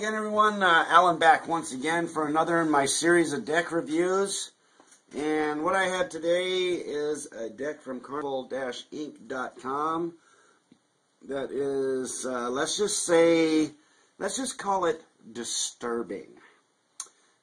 again, everyone. Alan back once again for another in my series of deck reviews. And what I have today is a deck from Karnival-Inc.com that is, let's just call it disturbing.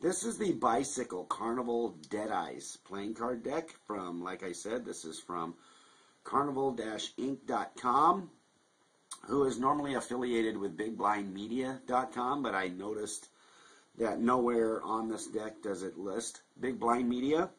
This is the Bicycle Karnival Dead Eyes playing card deck from, like I said, this is from Karnival-Inc.com, who is normally affiliated with BigBlindMedia.com, but I noticed that nowhere on this deck does it list Big Blind Media,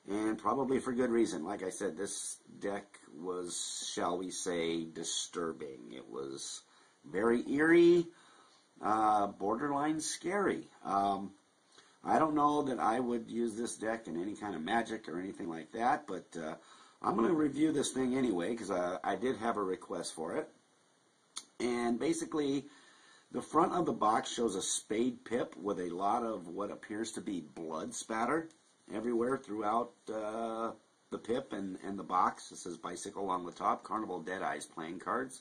and probably for good reason. Like I said, this deck was, shall we say, disturbing. It was very eerie, borderline scary. I don't know that I would use this deck in any kind of magic or anything like that, but I'm going to review this thing anyway because I did have a request for it. And basically, the front of the box shows a spade pip with a lot of what appears to be blood spatter everywhere throughout the pip and the box. It says Bicycle on the top, Karnival Dead Eyes playing cards.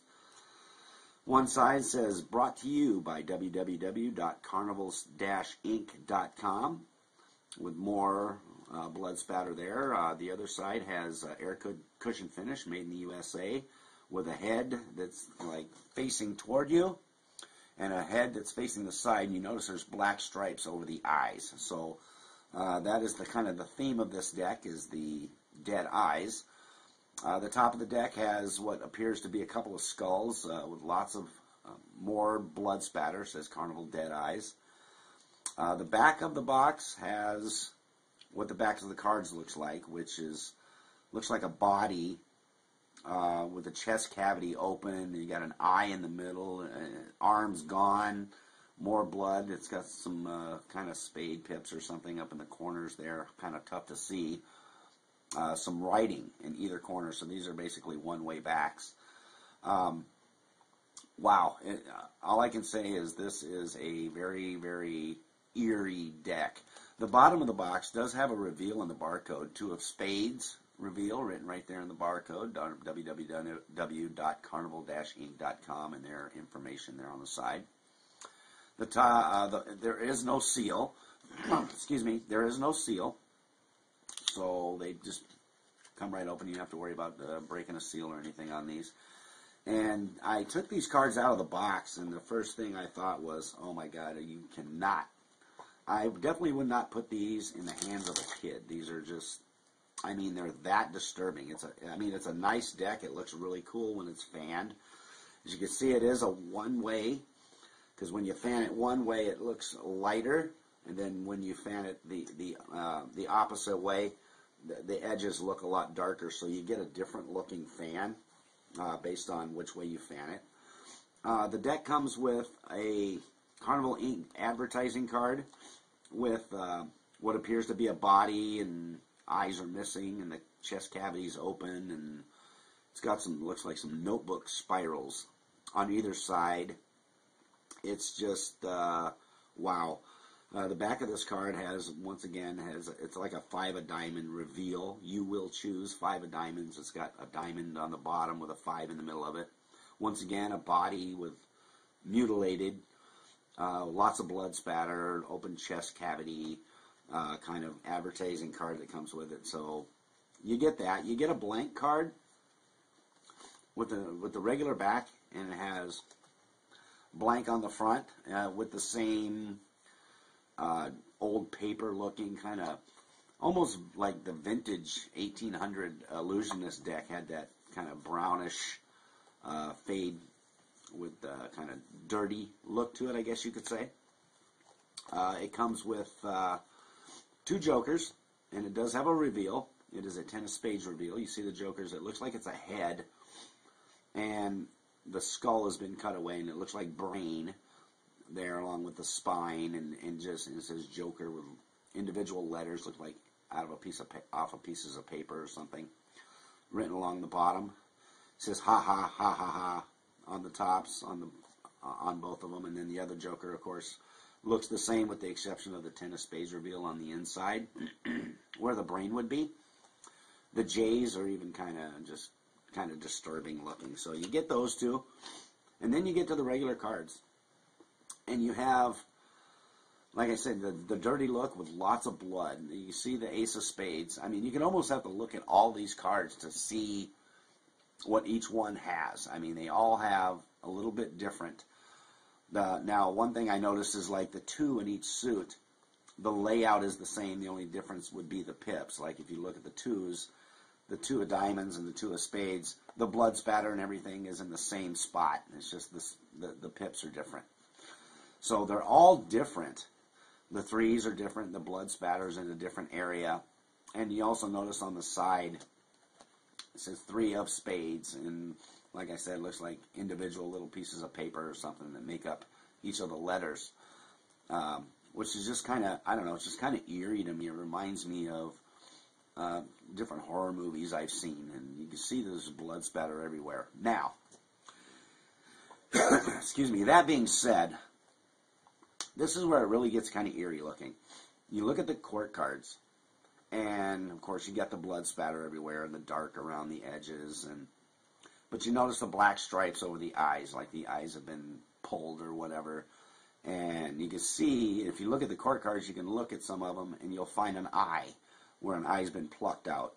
One side says, brought to you by www.karnivals-inc.com, with more blood spatter there. The other side has air cushion finish, made in the USA, with a head that's like facing toward you and a head that's facing the side. And you notice there's black stripes over the eyes. So that is the kind of the theme of this deck, is the dead eyes. The top of the deck has what appears to be a couple of skulls with lots of more blood spatter, says Karnival Dead Eyes. The back of the box has what the backs of the cards looks like, which looks like a body with the chest cavity open, and you got an eye in the middle, arms gone, more blood. It's got some kind of spade pips or something up in the corners there, kind of tough to see. Some writing in either corner, so these are basically one-way backs. Wow. All I can say is this is a very, very eerie deck. The bottom of the box does have a reveal in the barcode, 2 of spades reveal written right there in the barcode, www.karnival-inc.com, and their information there on the side. There is no seal. Excuse me. There is no seal. So they just come right open. You don't have to worry about breaking a seal or anything on these. And I took these cards out of the box, and the first thing I thought was, oh my God, you cannot. I definitely would not put these in the hands of a kid. These are just, I mean, they're that disturbing. It's a nice deck. It looks really cool when it's fanned. As you can see, it is a one-way, because when you fan it one way, it looks lighter, and then when you fan it the opposite way, the edges look a lot darker, so you get a different looking fan based on which way you fan it. The deck comes with a Karnival Inc. advertising card with what appears to be a body, and eyes are missing, and the chest cavity is open, and it's got looks like some notebook spirals on either side. It's just, wow. The back of this card has, once again, it's like a 5 of diamond reveal. You will choose 5 of diamonds. It's got a diamond on the bottom with a 5 in the middle of it. Once again, a body with mutilated, lots of blood spatter, open chest cavity, kind of advertising card that comes with it. So you get that. You get a blank card with the regular back, and it has blank on the front with the same old paper looking, kind of almost like the vintage 1800 Illusionist deck had that kind of brownish fade with kind of dirty look to it, I guess you could say. It comes with 2 jokers, and it does have a reveal. It is a 10 of spades reveal. You see the jokers, it looks like it's a head, and the skull has been cut away, and it looks like brain there along with the spine, and it says Joker with individual letters, look like out of off of pieces of paper or something, written along the bottom. It says ha ha ha ha ha on the tops on both of them, and then the other Joker, of course, looks the same with the exception of the 10 of spades reveal on the inside where the brain would be. The J's are even kind of disturbing looking. So you get those 2, and then you get to the regular cards. And you have, like I said, the dirty look with lots of blood. You see the Ace of Spades. I mean, you can almost have to look at all these cards to see what each one has. I mean, they all have a little bit different. Now, one thing I noticed is like the 2 in each suit, the layout is the same. The only difference would be the pips. Like if you look at the 2s, the 2 of diamonds and the 2 of spades, the blood spatter and everything is in the same spot. It's just the pips are different. So they're all different. The 3s are different. The blood spatter's in a different area. And you also notice on the side, it says 3 of spades. And like I said, it looks like individual little pieces of paper or something that make up each of the letters. Which is just kind of, I don't know, it's just kind of eerie to me. It reminds me of different horror movies I've seen. And you can see there's blood spatter everywhere. Now, excuse me, that being said, this is where it really gets kind of eerie looking. You look at the court cards, and of course you get the blood spatter everywhere and the dark around the edges, but you notice the black stripes over the eyes, like the eyes have been pulled or whatever. And you can see, if you look at the court cards, you can look at some of them, and you'll find an eye, where an eye's been plucked out,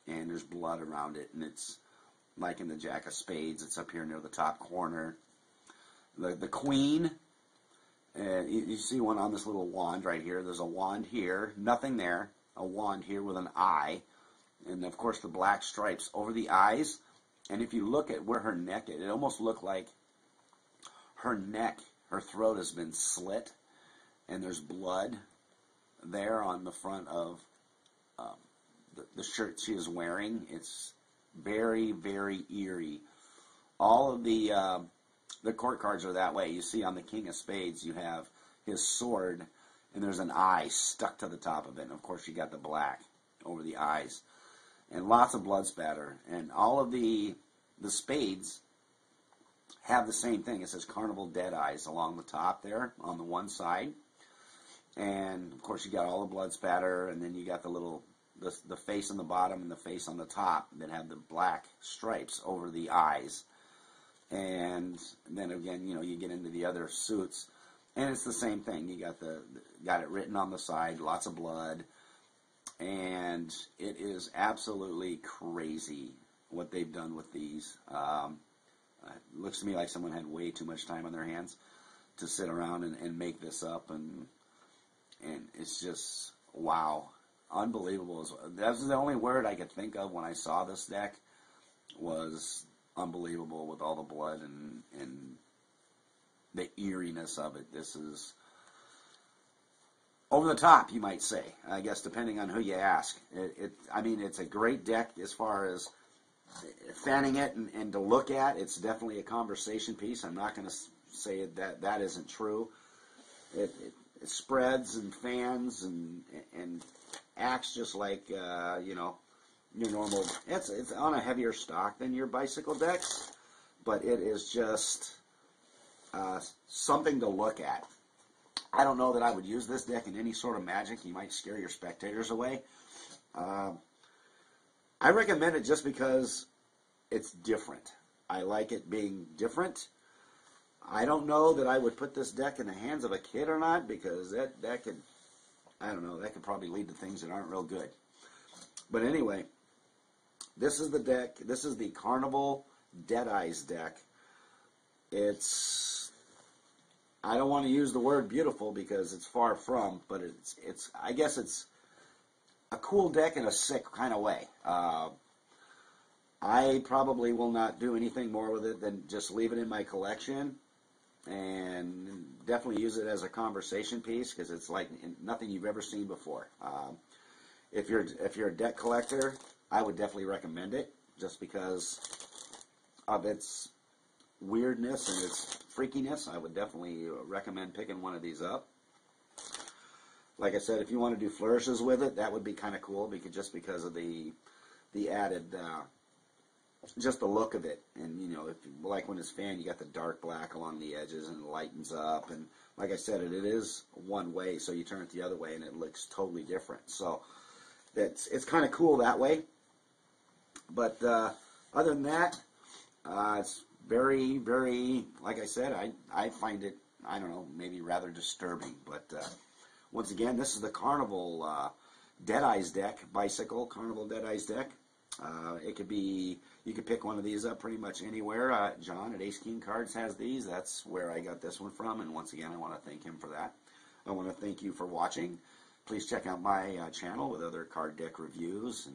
and there's blood around it, and it's like in the Jack of Spades, it's up here near the top corner. The Queen, you see one on this little wand right here. There's a wand here, nothing there, a wand here with an eye, and of course the black stripes over the eyes. And if you look at where her neck is, it almost looked like her neck, her throat has been slit, and there's blood there on the front of the shirt she is wearing. It's very, very eerie. All of the court cards are that way. You see on the King of Spades, you have his sword, and there's an eye stuck to the top of it. And of course, you got the black over the eyes, and lots of blood spatter. And all of the spades have the same thing. It says Karnival Dead Eyes along the top there on the one side. And of course, you got all the blood spatter, and then you got the face on the bottom and the face on the top that have the black stripes over the eyes. And then again, you get into the other suits, and it's the same thing. You got it written on the side, lots of blood, and it is absolutely crazy what they've done with these. It looks to me like someone had way too much time on their hands to sit around and make this up, and it's just, wow, unbelievable. That's the only word I could think of when I saw this deck, was unbelievable, with all the blood and the eeriness of it. This is over the top, you might say, I guess, depending on who you ask. I mean, it's a great deck as far as fanning it and to look at. It's definitely a conversation piece. I'm not going to say that isn't true. It spreads and fans and acts just like your normal. It's on a heavier stock than your bicycle decks, but it is just something to look at. I don't know that I would use this deck in any sort of Magic. You might scare your spectators away. I recommend it just because it's different. I like it being different. I don't know that I would put this deck in the hands of a kid or not, because that could, I don't know, that could probably lead to things that aren't real good. But anyway, this is the deck. This is the Karnival Dead Eyes deck. It's, I don't want to use the word beautiful because it's far from, but it's I guess it's a cool deck in a sick kind of way. I probably will not do anything more with it than just leave it in my collection, and definitely use it as a conversation piece, because it's like nothing you've ever seen before. If you're a deck collector, I would definitely recommend it, just because of its weirdness and its freakiness. I would definitely recommend picking one of these up. Like I said, if you want to do flourishes with it, that would be kind of cool, because of the added, just the look of it. And if like when it's fanned, you got the dark black along the edges and it lightens up. And like I said, it is one way, so you turn it the other way and it looks totally different. So it's kind of cool that way. But other than that, it's very, very, like I said, I find it I don't know, maybe rather disturbing. But once again, this is the Karnival Dead Eyes deck, Bicycle Karnival Dead Eyes deck. It could be, you could pick one of these up pretty much anywhere. John at Ace King Cards has these. That's where I got this one from, and once again, I want to thank him for that. I want to thank you for watching. Please check out my channel with other card deck reviews.